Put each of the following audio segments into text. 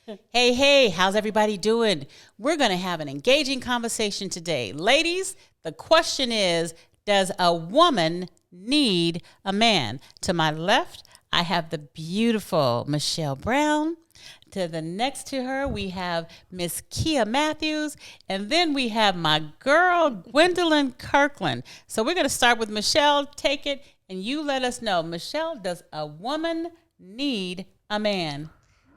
Hey, hey, how's everybody doing? We're going to have an engaging conversation today. Ladies, the question is, does a woman need a man? To my left, I have the beautiful Michelle Brown. To the next to her, we have Miss Kia Matthews. And then we have my girl, Gwendolyn Kirkland. So we're going to start with Michelle. Take it, and you let us know. Michelle, does a woman need a man?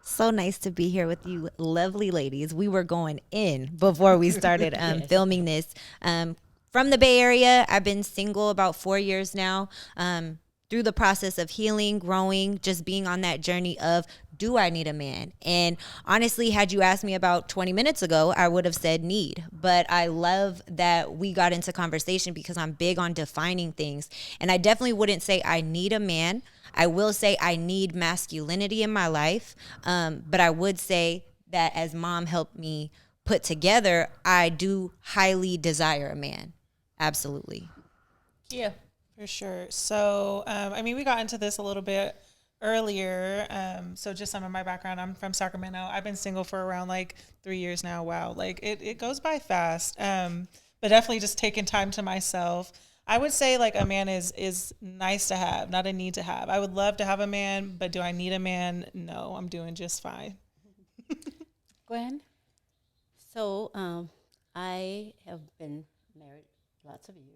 So nice to be here with you, lovely ladies. We were going in before we started Yes. filming this. From the Bay Area, I've been single about 4 years now. Through the process of healing, growing, just being on that journey of, do I need a man? And honestly, had you asked me about 20 minutes ago, I would have said need. But I love that we got into conversation because I'm big on defining things. And I definitely wouldn't say I need a man. I will say I need masculinity in my life. But I would say that as mom helped me put together, I do highly desire a man. Absolutely. Yeah. For sure. So, we got into this a little bit earlier. So just some of my background, I'm from Sacramento. I've been single for around like 3 years now. Wow. Like it goes by fast. But definitely just taking time to myself. I would say like a man is nice to have, not a need to have. I would love to have a man, but do I need a man? No, I'm doing just fine. Gwen? I have been married lots of years.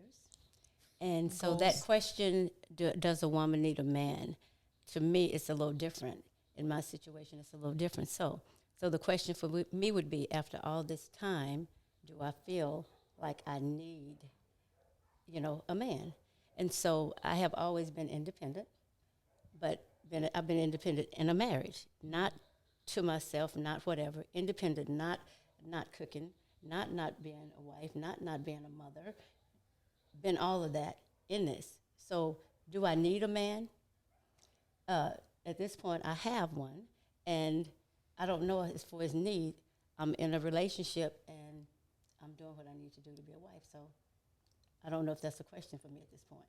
And so Goals. that question, does a woman need a man? To me, it's a little different. In my situation, it's a little different. So the question for me would be, after all this time, do I feel like I need, a man? And so I have always been independent, but I've been independent in a marriage, not to myself, not whatever, independent, not cooking, not being a wife, not being a mother, been all of that in this. So do I need a man? At this point, I have one, and I don't know as for his need. I'm in a relationship, and I'm doing what I need to do to be a wife. So I don't know if that's a question for me at this point.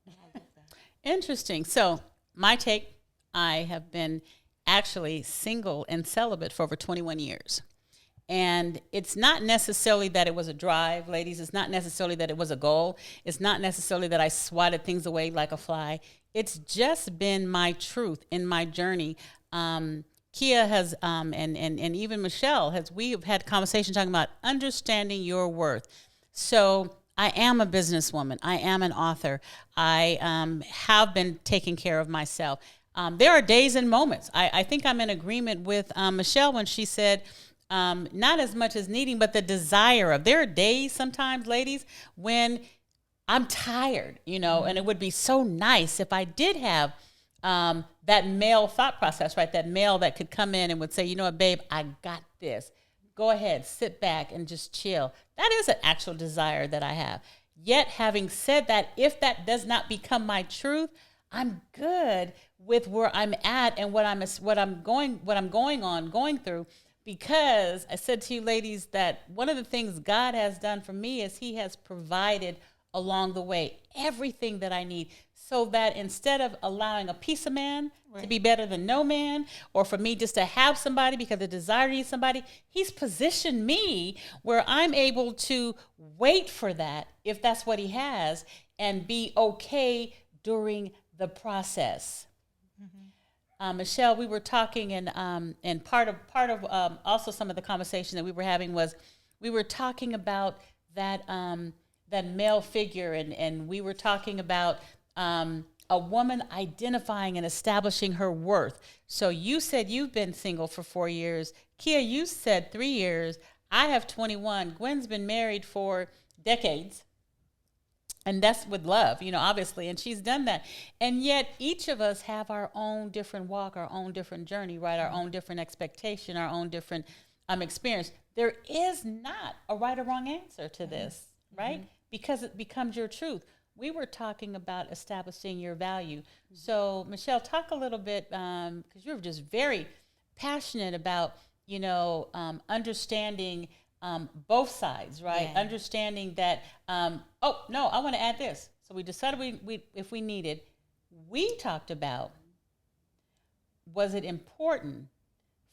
Interesting. So, my take, I have been actually single and celibate for over 21 years. And it's not necessarily that it was a drive, ladies. It's not necessarily that it was a goal. It's not necessarily that I swatted things away like a fly. It's just been my truth in my journey. Kia has, and even Michelle has, we have had conversation talking about understanding your worth. So I am a businesswoman. I am an author. I have been taking care of myself. There are days and moments. I think I'm in agreement with Michelle when she said, not as much as needing, but the desire of. There are days sometimes, ladies, when I'm tired, and it would be so nice if I did have that male thought process, right? That male that could come in and would say, you know what, babe, I got this. Go ahead, sit back and just chill. That is an actual desire that I have. Yet, having said that, if that does not become my truth, I'm good with where I'm at and what I'm going through. Because I said to you ladies that one of the things God has done for me is he has provided along the way everything that I need, so that instead of allowing a piece of man to be better than no man, or for me just to have somebody because the desire to need somebody, he's positioned me where I'm able to wait for that if that's what he has, and be okay during the process. Michelle, we were talking, and part of also some of the conversation that we were having was we were talking about that that male figure, and we were talking about a woman identifying and establishing her worth. So you said you've been single for 4 years. Kia, you said 3 years. I have 21. Gwen's been married for decades. And that's with love, obviously, and she's done that. And yet each of us have our own different walk, our own different journey, right? Our own different expectation, our own different experience. There is not a right or wrong answer to this, right? Because it becomes your truth. We were talking about establishing your value. So, Michelle, talk a little bit, because you're just very passionate about, understanding both sides, right? Yeah. Understanding that, oh, no, I want to add this. So we decided we if we needed, we talked about, was it important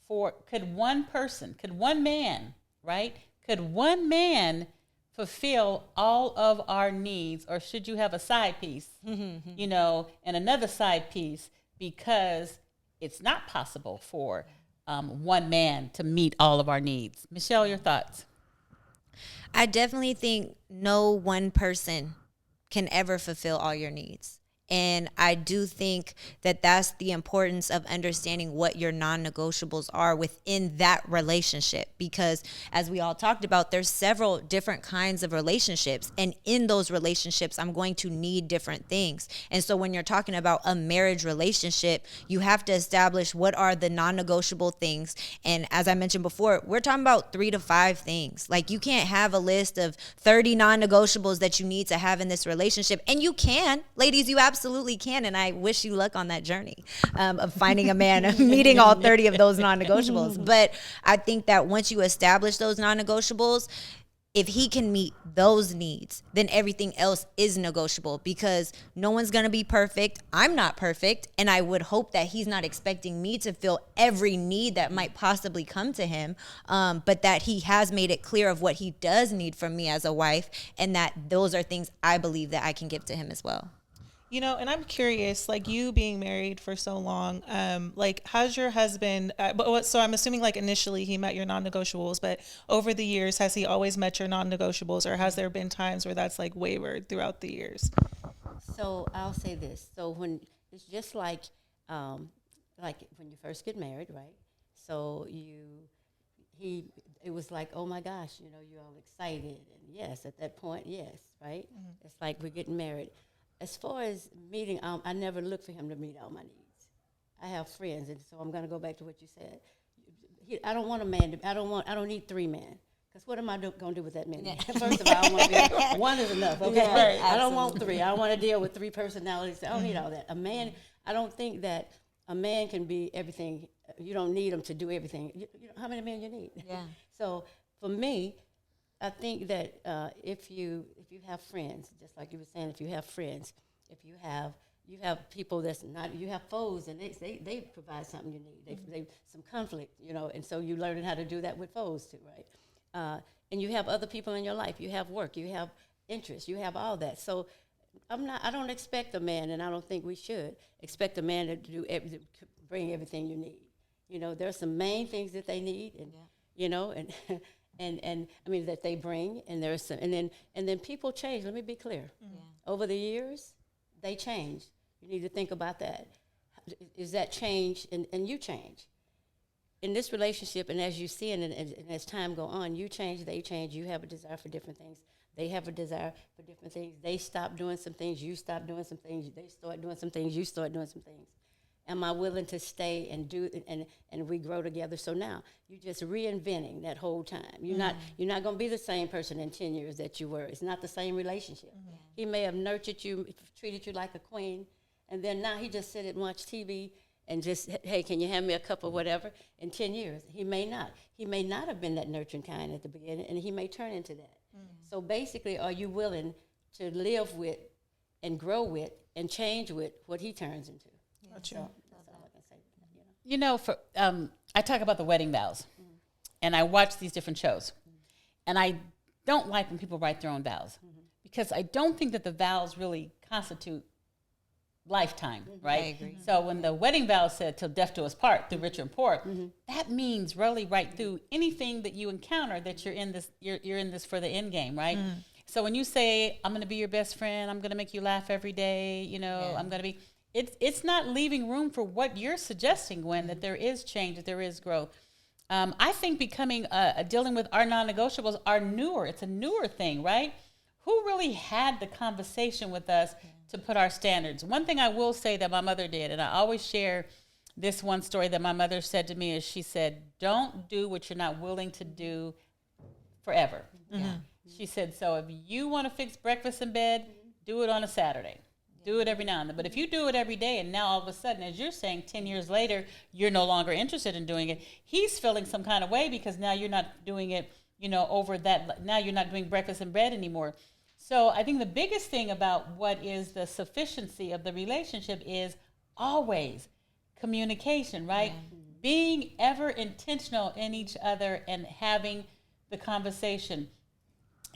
could one man, right? Could one man fulfill all of our needs, or should you have a side piece, you know, and another side piece, because it's not possible for one man to meet all of our needs? Michelle, your thoughts? I definitely think no one person can ever fulfill all your needs. And I do think that that's the importance of understanding what your non-negotiables are within that relationship. Because as we all talked about, there's several different kinds of relationships. And in those relationships, I'm going to need different things. And so when you're talking about a marriage relationship, you have to establish what are the non-negotiable things. And as I mentioned before, we're talking about 3 to 5 things. Like, you can't have a list of 30 non-negotiables that you need to have in this relationship. And you can, ladies, you absolutely can, and I wish you luck on that journey of finding a man, meeting all 30 of those non-negotiables. But I think that once you establish those non-negotiables, if he can meet those needs, then everything else is negotiable, because no one's going to be perfect. I'm not perfect, and I would hope that he's not expecting me to fill every need that might possibly come to him, but that he has made it clear of what he does need from me as a wife, and that those are things I believe that I can give to him as well. You know, and I'm curious, like, you being married for so long, like, how's your husband, so I'm assuming, like, initially he met your non-negotiables, but over the years, has he always met your non-negotiables, or has there been times where that's, like, wavered throughout the years? So I'll say this. So when it's just like when you first get married, right? So it was like, oh my gosh, you know, you're all excited. And yes, at that point, yes, right? Mm-hmm. It's like we're getting married. As far as meeting, I never look for him to meet all my needs. I have friends, and so I'm going to go back to what you said. I don't want a man. I don't need 3 men. Because what am I going to do with that man? Yeah. First of all, I want to be, 1 is enough. Okay, yeah, right. I don't want 3. I don't want to deal with 3 personalities. I don't need all that. A man, I don't think that a man can be everything. You don't need him to do everything. You know, how many men you need? Yeah. So for me, I think that if you have friends, just like you were saying, if you have friends, if you have people that's not, you have foes, and they provide something you need. They some conflict, you know, and so you learning how to do that with foes too, right? And you have other people in your life. You have work. You have interests. You have all that. So I don't expect a man, and I don't think we should expect a man to bring everything you need. You know, there's some main things that they need, and you know, and. And I mean that they bring, and there's some, and then people change. Let me be clear. Yeah. Over the years, they change. You need to think about that. Is that change, and you change in this relationship, and as you see, and as time go on, you change, they change. You have a desire for different things. They have a desire for different things. They stop doing some things. You stop doing some things. They start doing some things. You start doing some things. Am I willing to stay and do and we grow together? So now you're just reinventing that whole time. You're not going to be the same person in 10 years that you were. It's not the same relationship. Mm-hmm. He may have nurtured you, treated you like a queen, and then now he just sit and watch TV and just, hey, can you hand me a cup of whatever? In 10 years, he may not. He may not have been that nurturing kind at the beginning, and he may turn into that. Mm-hmm. So basically, are you willing to live with and grow with and change with what he turns into? So that's all I can say. You know, for I talk about the wedding vows, and I watch these different shows, and I don't like when people write their own vows, because I don't think that the vows really constitute lifetime, right? I agree. So when the wedding vow said "till death do us part," through rich and poor, that means really right through anything that you encounter that you're in this for the end game, right? So when you say, "I'm going to be your best friend," "I'm going to make you laugh every day," you know, "I'm going to be." It's not leaving room for what you're suggesting, Gwen, that there is change, that there is growth. I think becoming dealing with our non-negotiables are newer. It's a newer thing, right? Who really had the conversation with us to put our standards? One thing I will say that my mother did, and I always share this one story that my mother said to me, is she said, "Don't do what you're not willing to do forever." Mm-hmm. She said, so if you want to fix breakfast in bed, do it on a Saturday. Do it every now and then. But if you do it every day, and now all of a sudden, as you're saying, 10 years later, you're no longer interested in doing it, he's feeling some kind of way because now you're not doing it, you know, over that. Now you're not doing breakfast in bed anymore. So I think the biggest thing about what is the sufficiency of the relationship is always communication, right? being ever intentional in each other and having the conversation.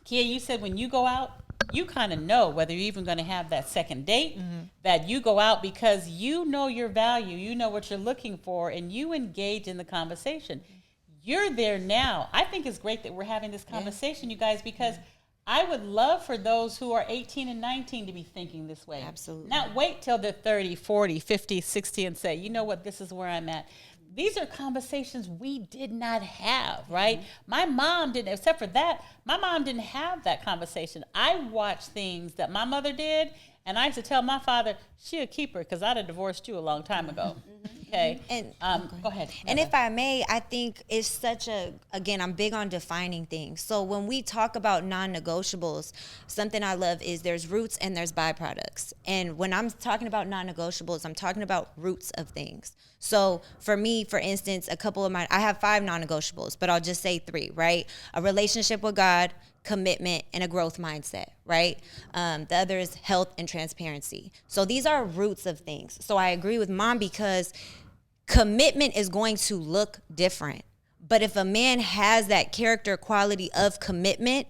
Kia, you said when you go out, you kind of know whether you're even going to have that second date, that you go out because you know your value, you know what you're looking for, and you engage in the conversation. You're there now. I think it's great that we're having this conversation, you guys, because I would love for those who are 18 and 19 to be thinking this way. Absolutely. Not wait till they're 30, 40, 50, 60 and say, you know what, this is where I'm at. These are conversations we did not have, right? My mom didn't, except for that, my mom didn't have that conversation. I watched things that my mother did, and I used to tell my father, she a keeper, because I'd have divorced you a long time ago. Okay. And go ahead. And if I may, I think it's such a, again, I'm big on defining things. So when we talk about non-negotiables, something I love is there's roots and there's byproducts. And when I'm talking about non-negotiables, I'm talking about roots of things. So for me, for instance, I have 5 non-negotiables, but I'll just say 3, right? A relationship with God, commitment, and a growth mindset, right? The other is health and transparency. So these are roots of things. So I agree with Mom because commitment is going to look different. But if a man has that character quality of commitment,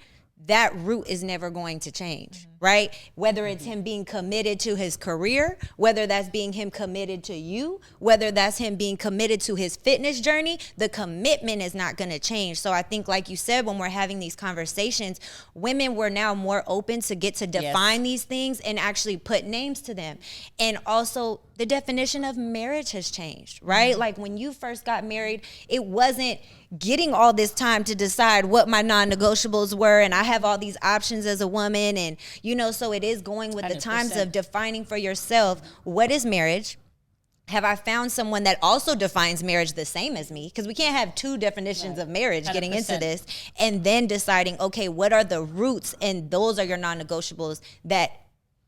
that root is never going to change, right? Whether it's him being committed to his career, whether that's being him committed to you, whether that's him being committed to his fitness journey, the commitment is not going to change. So I think, like you said, when we're having these conversations, women were now more open to get to define these things and actually put names to them. And also, the definition of marriage has changed, right? Like when you first got married, it wasn't getting all this time to decide what my non-negotiables were, and I have all these options as a woman, and so it is going with the times 100%. of defining for yourself, what is marriage? Have I found someone that also defines marriage the same as me? Because we can't have 2 definitions of marriage getting into 100%. this, and then deciding, okay, what are the roots, and those are your non-negotiables that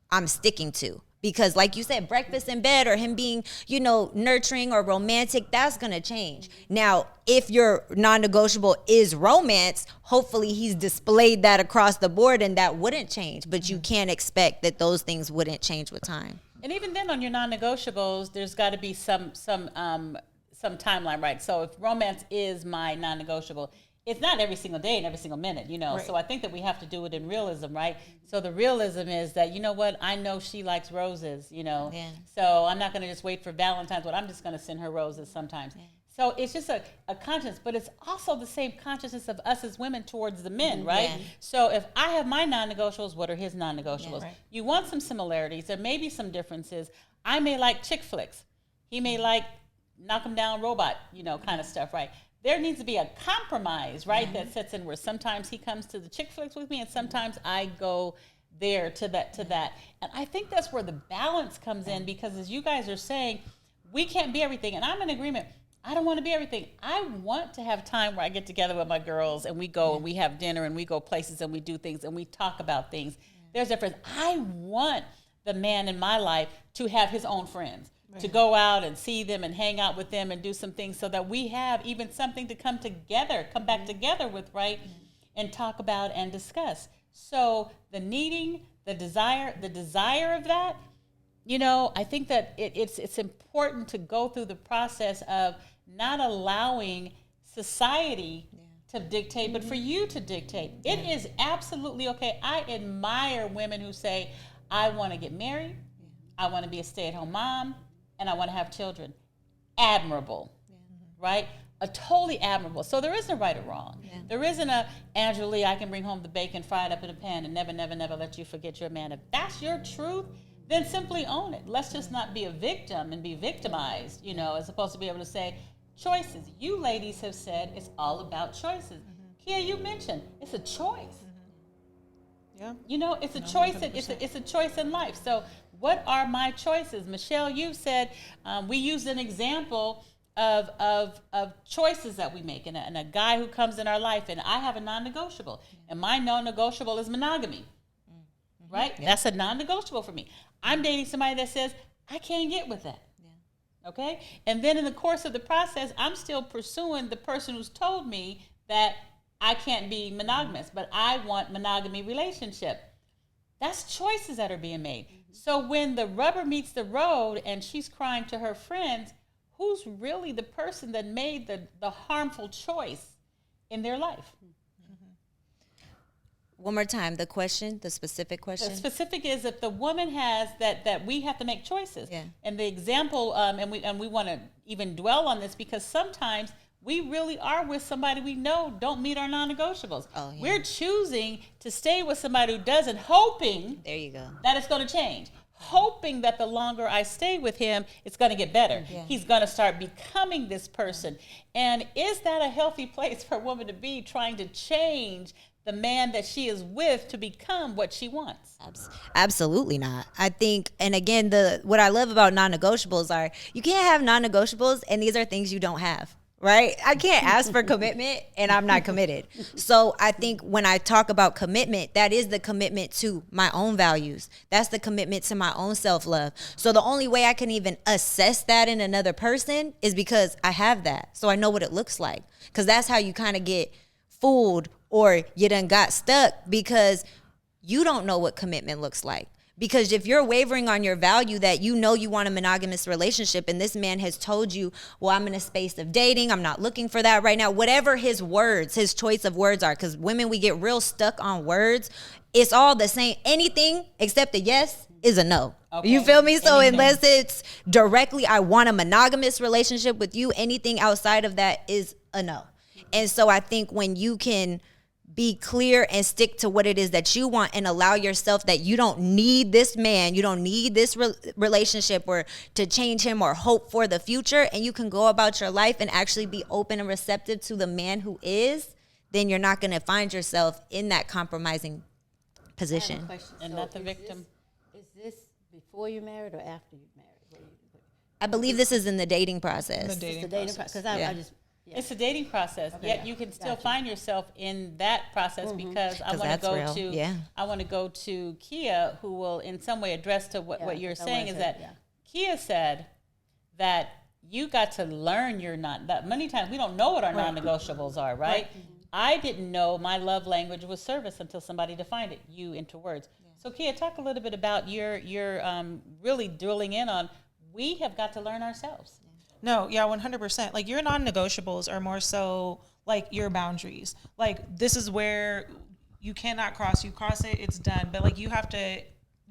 I'm sticking to. Because like you said, breakfast in bed or him being, nurturing or romantic, that's going to change. Now, if your non-negotiable is romance, hopefully he's displayed that across the board and that wouldn't change. But you can't expect that those things wouldn't change with time. And even then, on your non-negotiables, there's got to be some timeline, right? So if romance is my non-negotiable, it's not every single day and every single minute, Right. So I think that we have to do it in realism, right? So the realism is that, you know what, I know she likes roses, Yeah. So I'm not going to just wait for Valentine's, but I'm just going to send her roses sometimes. Yeah. So it's just a conscience, but it's also the same consciousness of us as women towards the men, right? Yeah. So if I have my non-negotiables, what are his non-negotiables? Yeah, right. You want some similarities. There may be some differences. I may like chick flicks. He may like knock 'em down robot, kind of stuff, right? There needs to be a compromise, right, that sets in where sometimes he comes to the chick flicks with me and sometimes I go there to that. And I think that's where the balance comes in, because as you guys are saying, we can't be everything. And I'm in agreement. I don't want to be everything. I want to have time where I get together with my girls and we go and we have dinner and we go places and we do things and we talk about things. There's a difference. I want the man in my life to have his own friends. To go out and see them and hang out with them and do some things so that we have even something to come back together with, right? And talk about and discuss. So the needing, the desire of that, I think that it's important to go through the process of not allowing society to dictate, but for you to dictate. It is absolutely okay. I admire women who say, I want to get married, I want to be a stay-at-home mom, and I want to have children. Admirable, right? A totally admirable. So there isn't a right or wrong. Yeah. There isn't a, Angela Lee, I can bring home the bacon fried up in a pan and never, never, never let you forget your man. If that's your truth, then simply own it. Let's just not be a victim and be victimized, as opposed to be able to say, choices. You ladies have said it's all about choices. Kia, you mentioned it's a choice. Yeah. It's a choice. It's a choice in life. So what are my choices? Michelle, you said we used an example of choices that we make, and a guy who comes in our life, and I have a non-negotiable, and my non-negotiable is monogamy, right? Yeah. That's a non-negotiable for me. I'm dating somebody that says, I can't get with that, okay? And then in the course of the process, I'm still pursuing the person who's told me that I can't be monogamous, but I want monogamy relationship. That's choices that are being made. So when the rubber meets the road and she's crying to her friends, who's really the person that made the harmful choice in their life. One more time, the question, the specific The question. specific is if the woman has that we have to make choices. Yeah. And the example, and we want to even dwell on this because sometimes we really are with somebody we know don't meet our non-negotiables. Oh, yeah. We're choosing to stay with somebody who doesn't, hoping There you go. that it's going to change. Hoping that the longer I stay with him, it's going to get better. Yeah. He's going to start becoming this person. And is that a healthy place for a woman to be, trying to change the man that she is with to become what she wants? Absolutely not. I think, and again, what I love about non-negotiables are you can't have non-negotiables, and these are things you don't have. Right? I can't ask for commitment and I'm not committed. So I think when I talk about commitment, that is the commitment to my own values. That's the commitment to my own self-love. So the only way I can even assess that in another person is because I have that. So I know what it looks like. Because that's how you kind of get fooled or you done got stuck because you don't know what commitment looks like. Because if you're wavering on your value that you know you want a monogamous relationship and this man has told you, well, I'm in a space of dating, I'm not looking for that right now, whatever his words, his choice of words are, because women, we get real stuck on words. It's all the same. Anything except a yes is a no. Okay. You feel me? So Anything. unless it's directly, I want a monogamous relationship with you, anything outside of that is a no. And so I think when you can be clear and stick to what it is that you want and allow yourself that you don't need this man, you don't need this relationship or to change him or hope for the future, and you can go about your life and actually be open and receptive to the man who is, then you're not going to find yourself in that compromising position. And not the victim. Is this before you married or after you married? I believe this is in the dating process. The dating It's the dating process. because Yeah. I just It's a dating process, yet you can still find yourself in that process because I 'Cause want to that's go real. to Yeah. I want to go to Kia, who will in some way address to what you're that's saying what I is said, that Kia said that you got to learn your that many times we don't know what our non-negotiables are, right? I didn't know my love language was service until somebody defined it, you into words. So Kia, talk a little bit about your really drilling in on we have got to learn ourselves. No, yeah, 100%. Like your non-negotiables are more so like your boundaries. Like this is where you cannot cross. You cross it, it's done. But like you have to,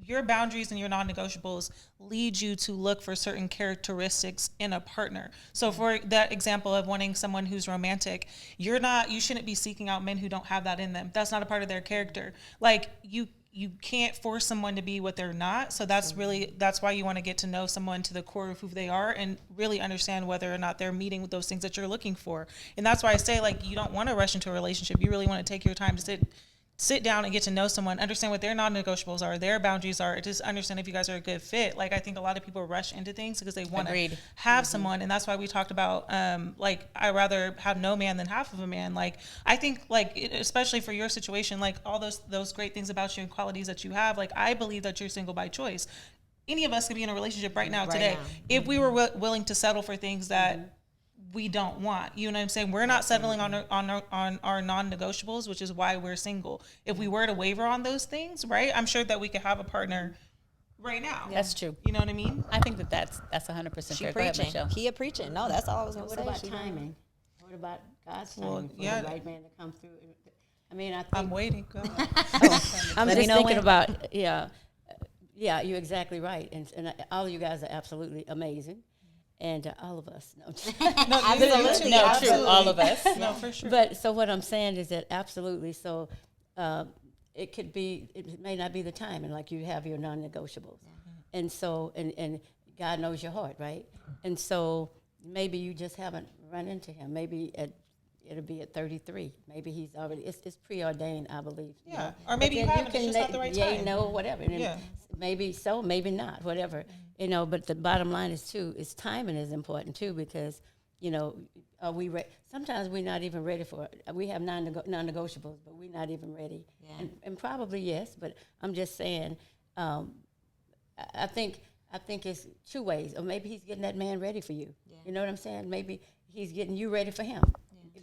your boundaries and your non-negotiables lead you to look for certain characteristics in a partner. So for that example of wanting someone who's romantic, you shouldn't be seeking out men who don't have that in them. That's not a part of their character. Like you can't force someone to be what they're not. So that's why you want to get to know someone to the core of who they are and really understand whether or not they're meeting with those things that you're looking for. And that's why I say, like, you don't want to rush into a relationship. You really want to take your time to sit down and get to know someone, understand what their non-negotiables are, their boundaries are, just understand if you guys are a good fit. Like, I think a lot of people rush into things because they want to have someone. And that's why we talked about, like, I'd rather have no man than half of a man. Like, I think, like, especially for your situation, like, all those great things about you and qualities that you have, like, I believe that you're single by choice. Any of us could be in a relationship right now today if we were willing to settle for things that we don't want. You know what I'm saying? We're not settling on our non-negotiables, which is why we're single. If we were to waver on those things, right, I'm sure that we could have a partner right now. That's true. You know what I mean? I think that's 100% She fair. Go ahead, preaching. Michelle. Kia preaching. No, that's all I was going to what say. about She- timing? What about God's Well, timing for yeah. the right man to come through? I mean, I think I'm waiting. Go ahead. I'm Let just me know thinking when. about, yeah, you're exactly right. And all of you guys are absolutely amazing. And all of us. No. Absolutely. No, true. Absolutely. All of us. No, for sure. But so what I'm saying is that absolutely. So it may not be the time. And like you have your non-negotiables. And so, and God knows your heart, right? And so maybe you just haven't run into him. Maybe it'll be at 33. Maybe he's already, it's preordained, I believe. you Yeah. know. Or maybe But you then haven't, it's just not the right time. No, whatever. And then Yeah. maybe so, maybe not, whatever. You know, but the bottom line is timing is important too, because, you know, are we sometimes we're not even ready for it. We have non-negotiables, but we're not even ready. Yeah. And probably yes, but I'm just saying, I think it's two ways. Or maybe he's getting that man ready for you. Yeah. You know what I'm saying? Maybe he's getting you ready for him.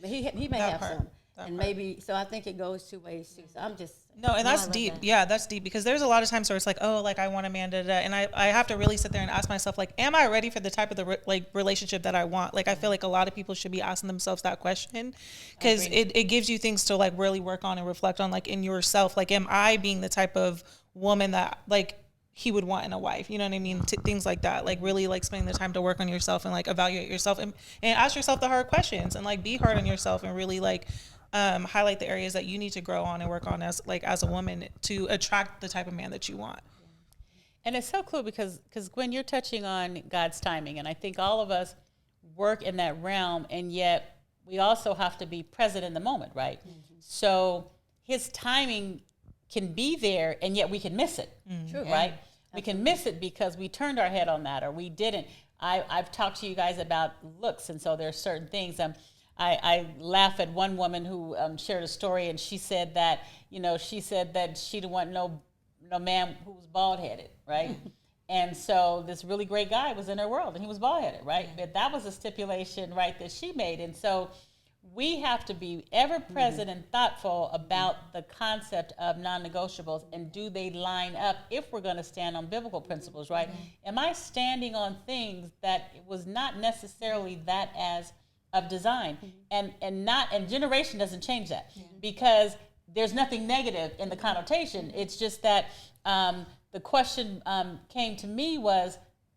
He may That have part. some. And maybe, so I think it goes two ways too. So I'm just. No, and that's I love deep. that. Yeah, that's deep because there's a lot of times where it's like, oh, like I want a man, da, da, da. And I have to really sit there and ask myself, like, am I ready for the type of relationship that I want? Like, I feel like a lot of people should be asking themselves that question because it gives you things to like really work on and reflect on, like in yourself. Like, am I being the type of woman that like he would want in a wife? You know what I mean? Things like that. Like really like spending the time to work on yourself and like evaluate yourself and ask yourself the hard questions and like be hard on yourself and really like highlight the areas that you need to grow on and work on as a woman to attract the type of man that you want. And it's so cool because Gwen, you're touching on God's timing, and I think all of us work in that realm, and yet we also have to be present in the moment, right? So His timing can be there, and yet we can miss it, True. right? We can miss it because we turned our head on that, or we didn't. I've talked to you guys about looks, and so there are certain things. I laugh at one woman who shared a story, and she said that she didn't want no man who was bald headed, right? And so this really great guy was in her world, and he was bald headed, right? But that was a stipulation, right, that she made, and so we have to be ever present and thoughtful about the concept of non-negotiables, and do they line up if we're going to stand on biblical principles, right? Am I standing on things that it was not necessarily that as of design, and generation doesn't change that because there's nothing negative in the connotation. It's just that the question came to me was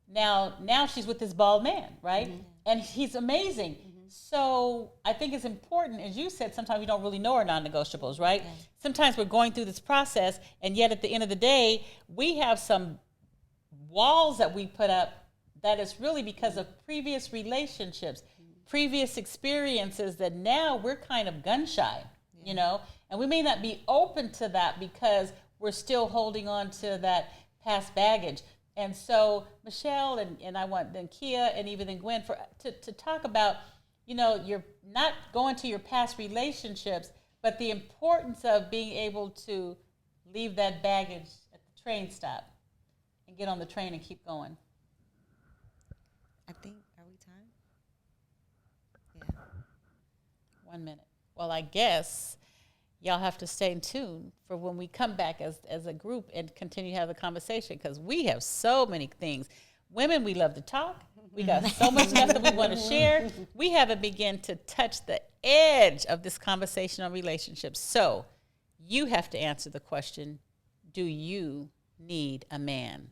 now she's with this bald man, right? And he's amazing. So I think it's important, as you said, sometimes we don't really know our non-negotiables, right? Sometimes we're going through this process, and yet at the end of the day, we have some walls that we put up that is really because of previous relationships, previous experiences, that now we're kind of gun shy, and we may not be open to that because we're still holding on to that past baggage. And so Michelle and I want then Kia and even then Gwen to talk about, you're not going to your past relationships, but the importance of being able to leave that baggage at the train stop and get on the train and keep going. I think, are we time? Yeah. 1 minute. Well, I guess y'all have to stay in tune for when we come back as a group and continue to have the conversation, because we have so many things. Women, we love to talk. We got so much stuff that we want to share. We haven't begun to touch the edge of this conversation on relationships. So you have to answer the question, do you need a man?